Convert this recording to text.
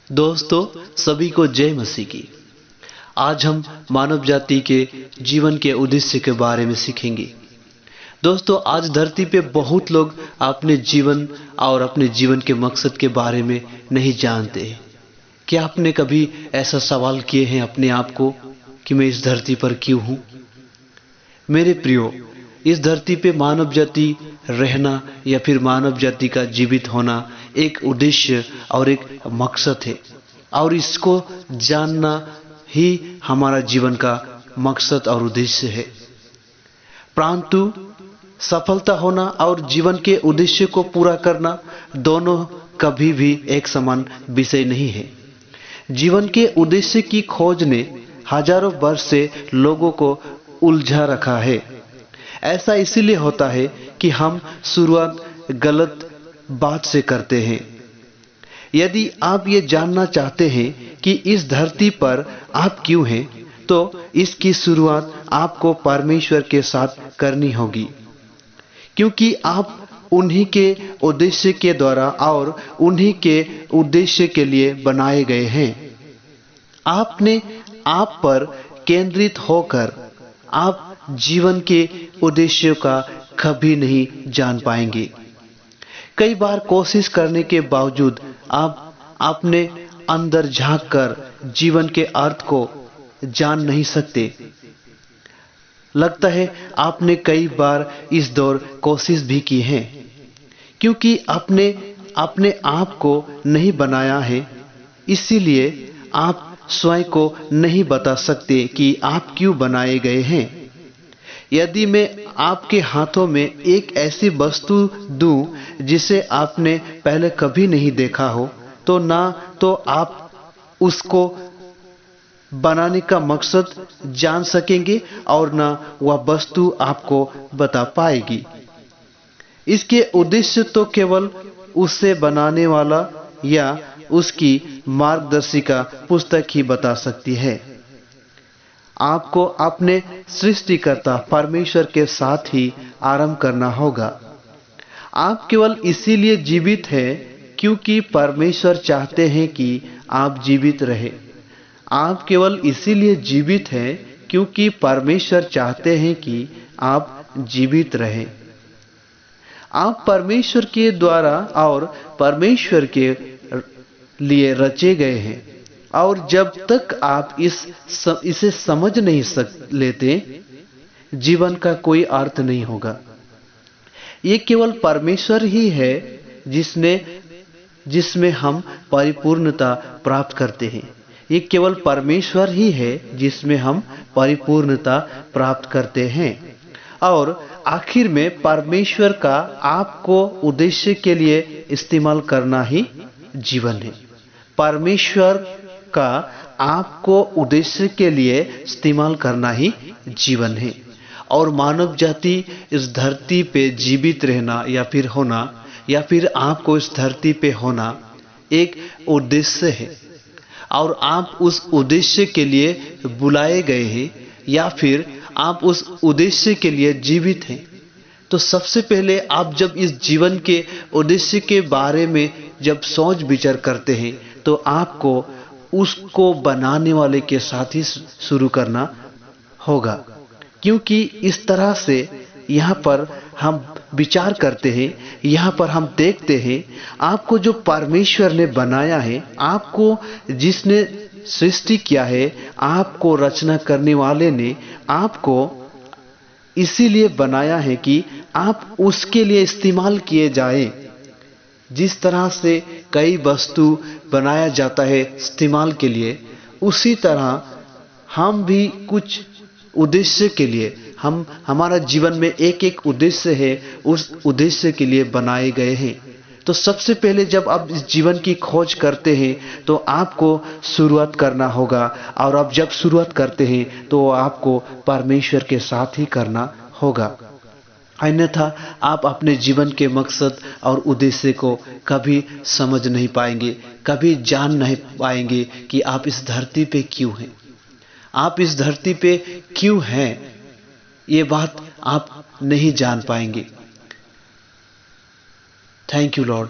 दोस्तों, सभी को जय मसीह की। आज हम मानव जाति के जीवन के उद्देश्य के बारे में सीखेंगे। दोस्तों, आज धरती पे बहुत लोग अपने जीवन और अपने जीवन के मकसद के बारे में नहीं जानते हैं। क्या आपने कभी ऐसा सवाल किए हैं अपने आप को कि मैं इस धरती पर क्यों हूँ? मेरे प्रियो, इस धरती पे मानव जाति रहना या फिर मानव जाति का जीवित होना एक उद्देश्य और एक मकसद है, और इसको जानना ही हमारा जीवन का मकसद और उद्देश्य है। परंतु सफलता होना और जीवन के उद्देश्य को पूरा करना दोनों कभी भी एक समान विषय नहीं है। जीवन के उद्देश्य की खोज ने हजारों वर्ष से लोगों को उलझा रखा है। ऐसा इसीलिए होता है कि हम शुरुआत गलत बात से करते हैं। यदि आप ये जानना चाहते हैं कि इस धरती पर आप क्यों हैं, तो इसकी शुरुआत आपको परमेश्वर के साथ करनी होगी, क्योंकि आप उन्हीं के उद्देश्य के द्वारा और उन्हीं के उद्देश्य के लिए बनाए गए हैं। आपने आप पर केंद्रित होकर आप जीवन के उद्देश्य का कभी नहीं जान पाएंगे। कई बार कोशिश करने के बावजूद आप अपने अंदर झांककर जीवन के अर्थ को जान नहीं सकते। लगता है आपने कई बार इस दौर कोशिश भी की है, क्योंकि आपने अपने आप को नहीं बनाया है, इसीलिए आप स्वयं को नहीं बता सकते कि आप क्यों बनाए गए हैं। यदि मैं आपके हाथों में एक ऐसी वस्तु दूं जिसे आपने पहले कभी नहीं देखा हो, तो ना तो आप उसको बनाने का मकसद जान सकेंगे और ना वह वस्तु आपको बता पाएगी। इसके उद्देश्य तो केवल उसे बनाने वाला या उसकी मार्गदर्शिका पुस्तक ही बता सकती है। आपको अपने सृष्टिकर्ता परमेश्वर के साथ ही आरंभ करना होगा। आप केवल इसीलिए जीवित हैं क्योंकि परमेश्वर चाहते हैं कि आप जीवित रहें। आप केवल इसीलिए जीवित हैं क्योंकि परमेश्वर चाहते हैं कि आप जीवित रहें। आप परमेश्वर के द्वारा और परमेश्वर के लिए रचे गए हैं, और जब तक आप इसे समझ नहीं लेते, जीवन का कोई अर्थ नहीं होगा। ये केवल परमेश्वर ही है जिसमें हम परिपूर्णता प्राप्त करते हैं। ये केवल परमेश्वर ही है जिसमें हम परिपूर्णता प्राप्त करते हैं। और आखिर में परमेश्वर का आपको उद्देश्य के लिए इस्तेमाल करना ही जीवन है। परमेश्वर का आपको उद्देश्य के लिए इस्तेमाल करना ही जीवन है। और मानव जाति इस धरती पे जीवित रहना या फिर होना, या फिर आपको इस धरती पे होना एक उद्देश्य है, और आप उस उद्देश्य के लिए बुलाए गए हैं या फिर आप उस उद्देश्य के लिए जीवित हैं। तो सबसे पहले आप जब इस जीवन के उद्देश्य के बारे में जब सोच विचार करते हैं, तो आपको उसको बनाने वाले के साथ ही शुरू करना होगा, क्योंकि इस तरह से यहाँ पर हम विचार करते हैं, यहाँ पर हम देखते हैं आपको जो परमेश्वर ने बनाया है, आपको जिसने सृष्टि किया है, आपको रचना करने वाले ने आपको इसीलिए बनाया है कि आप उसके लिए इस्तेमाल किए जाएं। जिस तरह से कई वस्तु बनाया जाता है इस्तेमाल के लिए, उसी तरह हम भी कुछ उद्देश्य के लिए, हमारा जीवन में एक एक उद्देश्य है, उस उद्देश्य के लिए बनाए गए हैं। तो सबसे पहले जब आप इस जीवन की खोज करते हैं, तो आपको शुरुआत करना होगा, और आप जब शुरुआत करते हैं तो आपको परमेश्वर के साथ ही करना होगा। अन्यथा आप अपने जीवन के मकसद और उद्देश्य को कभी समझ नहीं पाएंगे, कभी जान नहीं पाएंगे कि आप इस धरती पे क्यों हैं, आप इस धरती पे क्यों हैं। ये बात आप नहीं जान पाएंगे। Thank you Lord.